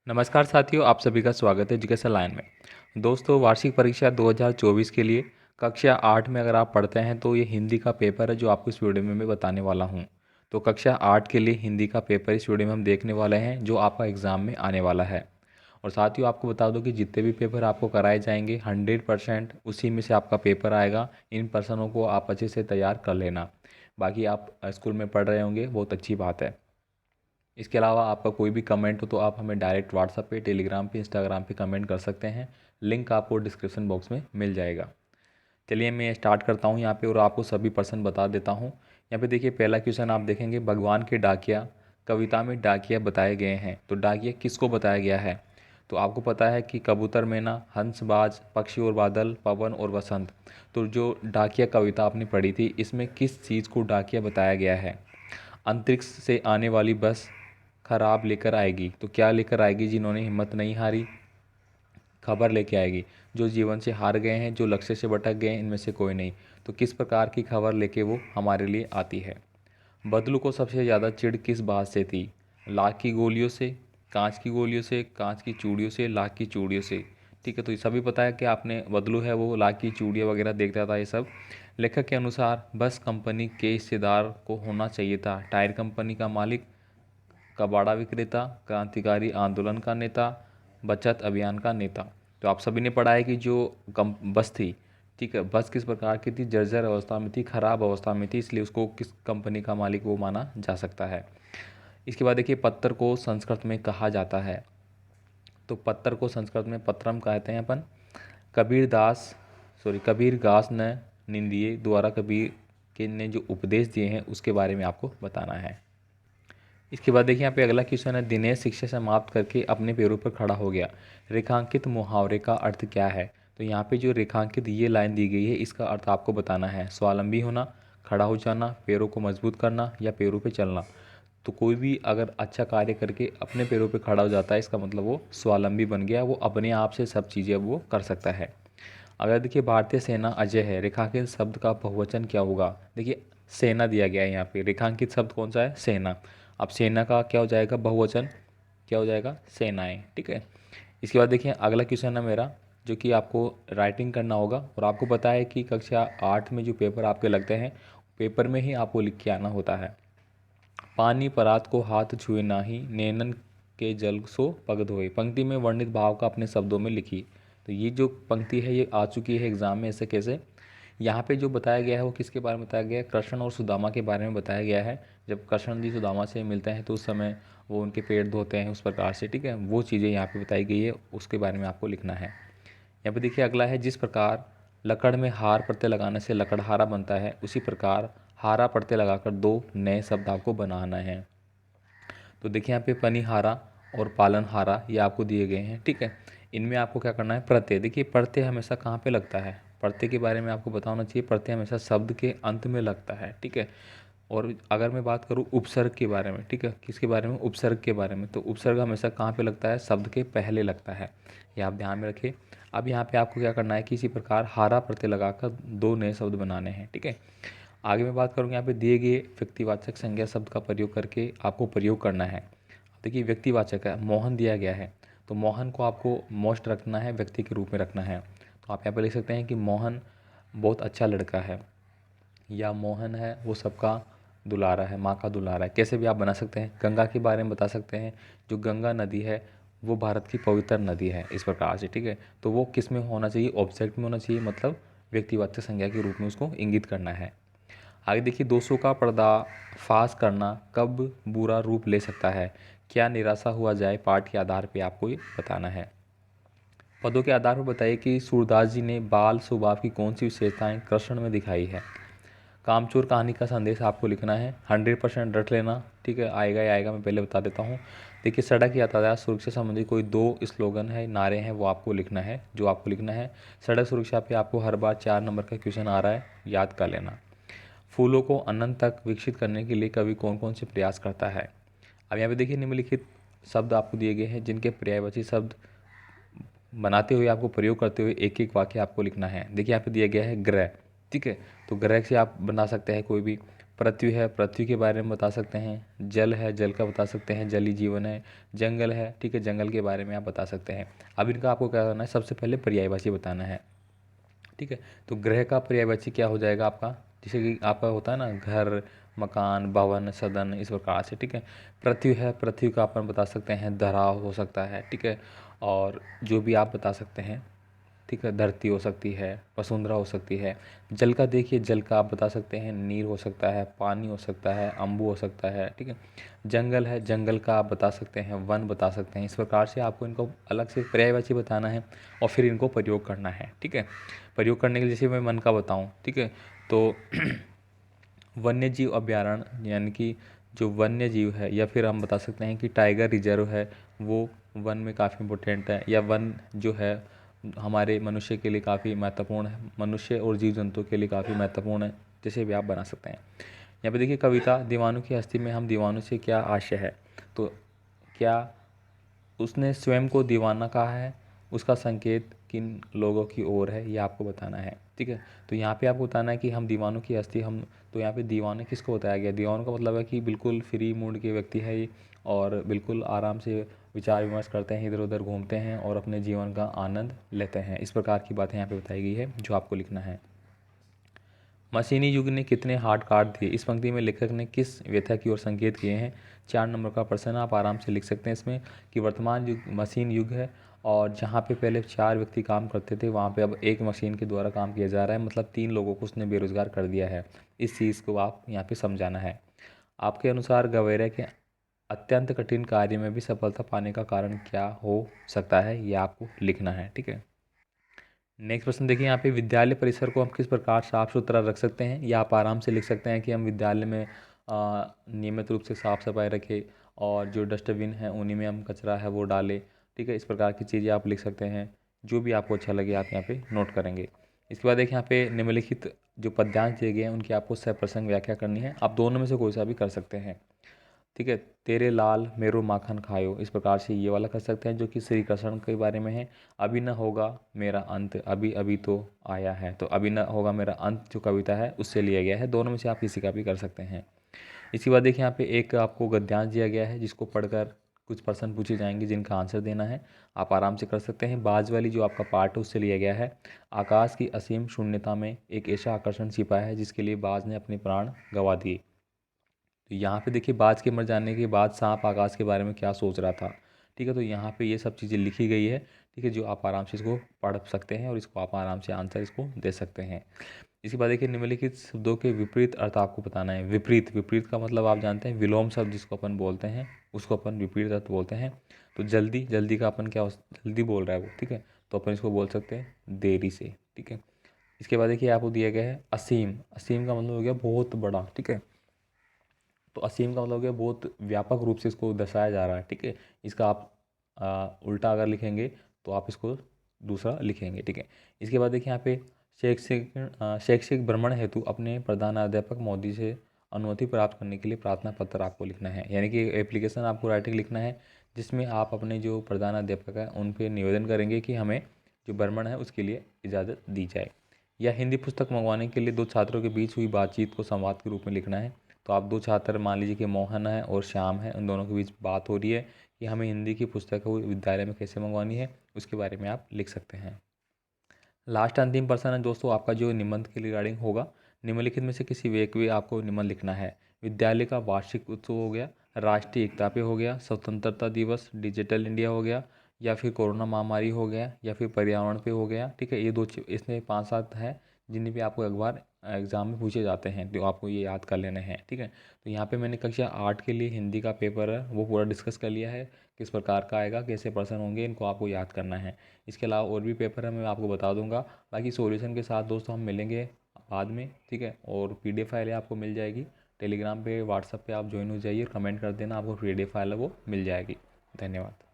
नमस्कार साथियों, आप सभी का स्वागत है एजुकेशन लाइन में। दोस्तों, वार्षिक परीक्षा 2024 के लिए कक्षा 8 में अगर आप पढ़ते हैं तो ये हिंदी का पेपर है जो आपको इस वीडियो में मैं बताने वाला हूँ। तो कक्षा 8 के लिए हिंदी का पेपर इस वीडियो में हम देखने वाले हैं जो आपका एग्ज़ाम में आने वाला है। और साथियों, आपको बता दो कि जितने भी पेपर आपको कराए जाएंगे 100% उसी में से आपका पेपर आएगा। इन प्रश्नों को आप अच्छे से तैयार कर लेना। बाकी आप स्कूल में पढ़ रहे होंगे, बहुत अच्छी बात है। इसके अलावा आपका कोई भी कमेंट हो तो आप हमें डायरेक्ट व्हाट्सएप पे, टेलीग्राम पे, इंस्टाग्राम पे कमेंट कर सकते हैं। लिंक आपको डिस्क्रिप्शन बॉक्स में मिल जाएगा। चलिए मैं स्टार्ट करता हूँ यहाँ पे और आपको सभी प्रश्न बता देता हूँ। यहाँ पे देखिए, पहला क्वेश्चन आप देखेंगे, भगवान के डाकिया कविता में डाकिया बताए गए हैं। तो डाकिया किसको बताया गया है? तो आपको पता है कि कबूतर, मैना, हंसबाज, पक्षी और बादल, पवन और वसंत। तो जो डाकिया कविता आपने पढ़ी थी, इसमें किस चीज़ को डाकिया बताया गया है? अंतरिक्ष से आने वाली बस खराब लेकर आएगी। तो क्या लेकर आएगी? जिन्होंने हिम्मत नहीं हारी, खबर लेके आएगी। जो जीवन से हार गए हैं, जो लक्ष्य से भटक गए हैं, इनमें से कोई नहीं। तो किस प्रकार की खबर लेके वो हमारे लिए आती है? बदलू को सबसे ज़्यादा चिढ़ किस बात से थी? लाख की गोलियों से, कांच की गोलियों से, कांच की चूड़ियों से, लाख की चूड़ियों से। ठीक है, तो ये सभी पता है कि आपने बदलू है वो लाख की चूड़ियाँ वगैरह देखता था ये सब। लेखक के अनुसार बस कंपनी के हिस्सेदार को होना चाहिए था टायर कंपनी का मालिक, कबाड़ा विक्रेता, क्रांतिकारी आंदोलन का नेता, बचत अभियान का नेता। तो आप सभी ने पढ़ा है कि जो कम बस थी, ठीक है, बस किस प्रकार की थी? जर्जर अवस्था में थी, खराब अवस्था में थी, इसलिए उसको किस कंपनी का मालिक वो माना जा सकता है। इसके बाद देखिए, पत्थर को संस्कृत में कहा जाता है। तो पत्थर को संस्कृत में पत्रम कहते हैं अपन। कबीर दास न निंदिए द्वारा कबीर के ने जो उपदेश दिए हैं उसके बारे में आपको बताना है। इसके बाद देखिए, यहाँ पे अगला क्वेश्चन है, दिनेश शिक्षा समाप्त करके अपने पैरों पर खड़ा हो गया। रेखांकित मुहावरे का अर्थ क्या है? तो यहाँ पे जो रेखांकित ये लाइन दी गई है, इसका अर्थ आपको बताना है। स्वावलंबी होना, खड़ा हो जाना, पैरों को मजबूत करना या पैरों पे चलना। तो कोई भी अगर अच्छा कार्य करके अपने पैरों पे खड़ा हो जाता है, इसका मतलब वो स्वावलंबी बन गया, वो अपने आप से सब चीज़ें अब वो कर सकता है। अगर देखिए, भारतीय सेना अजय है, रेखांकित शब्द का बहुवचन क्या होगा? देखिए, सेना दिया गया है यहाँ पे, रेखांकित शब्द कौन सा है? सेना। अब सेना का क्या हो जाएगा? बहुवचन क्या हो जाएगा? सेनाएं। ठीक है। इसके बाद देखिए, अगला क्वेश्चन है मेरा, जो कि आपको राइटिंग करना होगा। और आपको पता है कि कक्षा 8 में जो पेपर आपके लगते हैं, पेपर में ही आपको लिख के आना होता है। पानी परात को हाथ छुए नाही, नैनन के जल सो पग धोए। पंक्ति में वर्णित भाव का अपने शब्दों में लिखिए। तो ये जो पंक्ति है ये आ चुकी है एग्जाम में। ऐसे कैसे? यहाँ पे जो बताया गया है वो किसके बारे में बताया गया है? कृष्ण और सुदामा के बारे में बताया गया है। जब कृष्ण जी सुदामा से मिलते हैं तो उस समय वो उनके पैर धोते हैं, उस प्रकार से। ठीक है, वो चीज़ें यहाँ पे बताई गई है, उसके बारे में आपको लिखना है। यहाँ पे देखिए, अगला है, जिस प्रकार लकड़ में हार प्रत्यय लगाने से लकड़हारा बनता है, उसी प्रकार हारा प्रत्यय लगाकर दो नए शब्द आपको बनाना है। तो देखिए, यहाँ पे पनिहारा और पालनहारा ये आपको दिए गए हैं। ठीक है, इनमें आपको क्या करना है? प्रत्यय। देखिए, प्रत्यय हमेशा कहाँ पे लगता है? प्रत्यय के बारे में आपको बताना चाहिए। प्रत्यय हमेशा शब्द के अंत में लगता है। ठीक है। और अगर मैं बात करूँ उपसर्ग के बारे में, ठीक है, किसके बारे में? उपसर्ग के बारे में। तो उपसर्ग हमेशा कहाँ पे लगता है? शब्द के पहले लगता है। ये आप ध्यान में रखिए। अब यहाँ पे आपको क्या करना है कि इसी प्रकार हारा प्रत्यय लगाकर दो नए शब्द बनाने हैं। ठीक है। आगे मैं बात करूँगा, यहाँ पे दिए गए व्यक्तिवाचक संज्ञा शब्द का प्रयोग करके आपको प्रयोग करना है। देखिए, व्यक्तिवाचक है, मोहन दिया गया है, तो मोहन को आपको मोस्ट रखना है, व्यक्ति के रूप में रखना है। तो आप यहाँ पे लिख सकते हैं कि मोहन बहुत अच्छा लड़का है, या मोहन है वो सबका दुलारा है, माँ का दुलारा है। कैसे भी आप बना सकते हैं। गंगा के बारे में बता सकते हैं, जो गंगा नदी है वो भारत की पवित्र नदी है, इस प्रकार से। ठीक है, तो वो किस में होना चाहिए? ऑब्जेक्ट में होना चाहिए, मतलब व्यक्तिवाचक संज्ञा के रूप में उसको इंगित करना है। आगे देखिए, दोषों का पर्दाफाश करना कब बुरा रूप ले सकता है? क्या निराशा हुआ जाए? पाठ के आधार पे आपको ये बताना है। पदों के आधार पर बताइए कि सूरदास जी ने बाल स्वभाव की कौन सी विशेषताएं कृष्ण में दिखाई है। कामचोर कहानी का संदेश आपको लिखना है। 100% रट लेना। ठीक है, आएगा ही आएगा, मैं पहले बता देता हूँ। देखिए, सड़क यातायात सुरक्षा संबंधी कोई दो स्लोगन है, नारे हैं, वो आपको लिखना है। जो आपको लिखना है, सड़क सुरक्षा पे आपको हर बार 4 नंबर का क्वेश्चन आ रहा है, याद कर लेना। फूलों को अनंत तक विकसित करने के लिए कवि कौन कौन से प्रयास करता है? अब यहाँ पे देखिए, निम्नलिखित शब्द आपको दिए गए हैं जिनके पर्यायवाची शब्द बनाते हुए, आपको प्रयोग करते हुए एक एक वाक्य आपको लिखना है। देखिए, यहाँ पे दिया गया है ग्रह। ठीक है, तो ग्रह से आप बना सकते हैं कोई भी। पृथ्वी है, पृथ्वी के बारे में बता सकते हैं। जल है, जल का बता सकते हैं, जल ही जीवन है। जंगल है, ठीक है, जंगल के बारे में आप बता सकते हैं। अब इनका आपको क्या करना है, सबसे पहले पर्यायवाची बताना है, ठीक है। तो ग्रह का पर्यायवाची क्या हो जाएगा आपका, जैसे कि आपका होता है ना घर, मकान, भवन, सदन, इस प्रकार से, ठीक है। पृथ्वी है, पृथ्वी का अपन बता सकते हैं धराव हो सकता है, ठीक है। और जो भी आप बता सकते हैं, ठीक है, धरती हो सकती है, वसुंधरा हो सकती है। जल का देखिए, जल का आप बता सकते हैं नीर हो सकता है, पानी हो सकता है, अम्बु हो सकता है, ठीक है। जंगल है, जंगल का आप बता सकते हैं वन बता सकते हैं। इस प्रकार से आपको इनको अलग से पर्यायवाची बताना है और फिर इनको प्रयोग करना है, ठीक है। प्रयोग करने के लिए जैसे मैं वन का बताऊँ, ठीक है, तो वन्य जीव अभयारण्य यानी कि जो वन्य जीव है, या फिर हम बता सकते हैं कि टाइगर रिजर्व है, वो वन में काफ़ी इम्पोर्टेंट है। या वन जो है हमारे मनुष्य के लिए काफ़ी महत्वपूर्ण है, मनुष्य और जीव जंतु के लिए काफ़ी महत्वपूर्ण है, जैसे भी आप बना सकते हैं। यहाँ पे देखिए कविता दीवानों की हस्ती में हम दीवानों से क्या आशय है, तो क्या उसने स्वयं को दीवाना कहा है, उसका संकेत किन लोगों की ओर है, ये आपको बताना है, ठीक है। तो यहाँ पे आपको बताना है कि हम दीवानों की हस्ती, हम तो यहाँ पे दीवाने किसको बताया गया, दीवानों का मतलब है कि बिल्कुल फ्री मूड के व्यक्ति है ये, और बिल्कुल आराम से विचार विमर्श करते हैं, इधर उधर घूमते हैं और अपने जीवन का आनंद लेते हैं। इस प्रकार की बातें यहाँ पे बताई गई है जो आपको लिखना है। मशीनी युग ने कितने हार्ड काट दिए, इस पंक्ति में लेखक ने किस व्यथा की ओर संकेत किए हैं। 4 नंबर का प्रश्न आप आराम से लिख सकते हैं इसमें कि वर्तमान युग मशीन युग है, और जहाँ पे पहले 4 व्यक्ति काम करते थे वहाँ पे अब एक मशीन के द्वारा काम किया जा रहा है, मतलब 3 लोगों को उसने बेरोजगार कर दिया है। इस चीज़ को आप यहाँ पे समझाना है। आपके अनुसार गवेरा के अत्यंत कठिन कार्य में भी सफलता पाने का कारण क्या हो सकता है, ये आपको लिखना है, ठीक है। नेक्स्ट प्रश्न देखिए, यहाँ पे विद्यालय परिसर को हम किस प्रकार साफ सुथरा रख सकते हैं, या आप आराम से लिख सकते हैं कि हम विद्यालय में नियमित रूप से साफ सफाई रखें, और जो डस्टबिन है उन्हीं में हम कचरा है वो डालें, ठीक है। इस प्रकार की चीज़ें आप लिख सकते हैं, जो भी आपको अच्छा लगे आप यहाँ पे नोट करेंगे। इसके बाद देखिए यहाँ पे निम्नलिखित जो पद्यांश दिए गए हैं उनकी आपको सप्रसंग व्याख्या करनी है। आप दोनों में से कोई सा भी कर सकते हैं, ठीक है। तेरे लाल मेरो माखन खायो, इस प्रकार से ये वाला कर सकते हैं जो कि श्री कृष्ण के बारे में है। अभी न होगा मेरा अंत, अभी अभी तो आया है, तो अभी न होगा मेरा अंत जो कविता है उससे लिया गया है। दोनों में से आप किसी का भी कर सकते हैं। इसके बाद देखिए यहाँ पे एक आपको गद्यांश दिया गया है जिसको पढ़कर कुछ प्रश्न पूछे जाएंगे जिनका आंसर देना है। आप आराम से कर सकते हैं। बाज वाली जो आपका पार्ट है उससे लिया गया है। आकाश की असीम शून्यता में एक ऐसा आकर्षण छिपा है जिसके लिए बाज ने अपने प्राण गंवा दिए। तो यहाँ पे देखिए बाज के मर जाने के बाद सांप आकाश के बारे में क्या सोच रहा था, ठीक है। तो यहाँ पे ये सब चीज़ें लिखी गई है, ठीक है, जो आप आराम से इसको पढ़ सकते हैं और इसको आप आराम से आंसर इसको दे सकते हैं। इसके बाद देखिए निम्नलिखित शब्दों के विपरीत अर्थ आपको बताना है। विपरीत, विपरीत का मतलब आप जानते हैं विलोम शब्द जिसको अपन बोलते हैं उसको अपन विपरीत अर्थ बोलते हैं। तो जल्दी, जल्दी का अपन क्या जल्दी बोल रहा है वो, ठीक है, तो अपन इसको बोल सकते हैं देरी से, ठीक है। इसके बाद देखिए आपको दिया गया है असीम। असीम का मतलब हो गया बहुत बड़ा, ठीक है। तो असीम का मतलब हो गया बहुत व्यापक रूप से इसको दर्शाया जा रहा है, ठीक है। इसका आप उल्टा अगर लिखेंगे तो आप इसको दूसरा लिखेंगे, ठीक है। इसके बाद देखिए यहाँ पे शैक्षिक भ्रमण हेतु अपने प्रधानाध्यापक मोदी से अनुमति प्राप्त करने के लिए प्रार्थना पत्र आपको लिखना है, यानी कि एप्लीकेशन आपको राइटिंग लिखना है जिसमें आप अपने जो प्रधानाध्यापक है उन पर निवेदन करेंगे कि हमें जो भ्रमण है उसके लिए इजाज़त दी जाए। या हिंदी पुस्तक मंगवाने के लिए 2 छात्रों के बीच हुई बातचीत को संवाद के रूप में लिखना है। तो आप 2 छात्र मान लीजिए कि मोहन है और श्याम है, उन दोनों के बीच बात हो रही है कि हमें हिंदी की पुस्तक को विद्यालय में कैसे मंगवानी है, उसके बारे में आप लिख सकते हैं। लास्ट अंतिम प्रश्न है दोस्तों आपका जो निबंध के रिगार्डिंग होगा। निम्नलिखित में से किसी एक भी आपको निबंध लिखना है। विद्यालय का वार्षिक उत्सव हो गया, राष्ट्रीय एकता पे हो गया, स्वतंत्रता दिवस, डिजिटल इंडिया हो गया, या फिर कोरोना महामारी हो गया, या फिर पर्यावरण पे हो गया, ठीक है। ये इसमें 5-7 है जिन्हें भी आपको एक बार एग्जाम में पूछे जाते हैं, तो आपको ये याद कर लेने हैं, ठीक है। तो यहाँ पे मैंने कक्षा 8 के लिए हिंदी का पेपर है वो पूरा डिस्कस कर लिया है, किस प्रकार का आएगा, कैसे प्रश्न होंगे, इनको आपको याद करना है। इसके अलावा और भी पेपर है मैं आपको बता दूंगा। बाकी सॉल्यूशन के साथ दोस्तों हम मिलेंगे बाद में, ठीक है। और PDF फाइलें आपको मिल जाएगी टेलीग्राम पे, व्हाट्सएप पे आप ज्वाइन हो जाइए, कमेंट कर देना, आपको PDF फाइल है वो मिल जाएगी। धन्यवाद।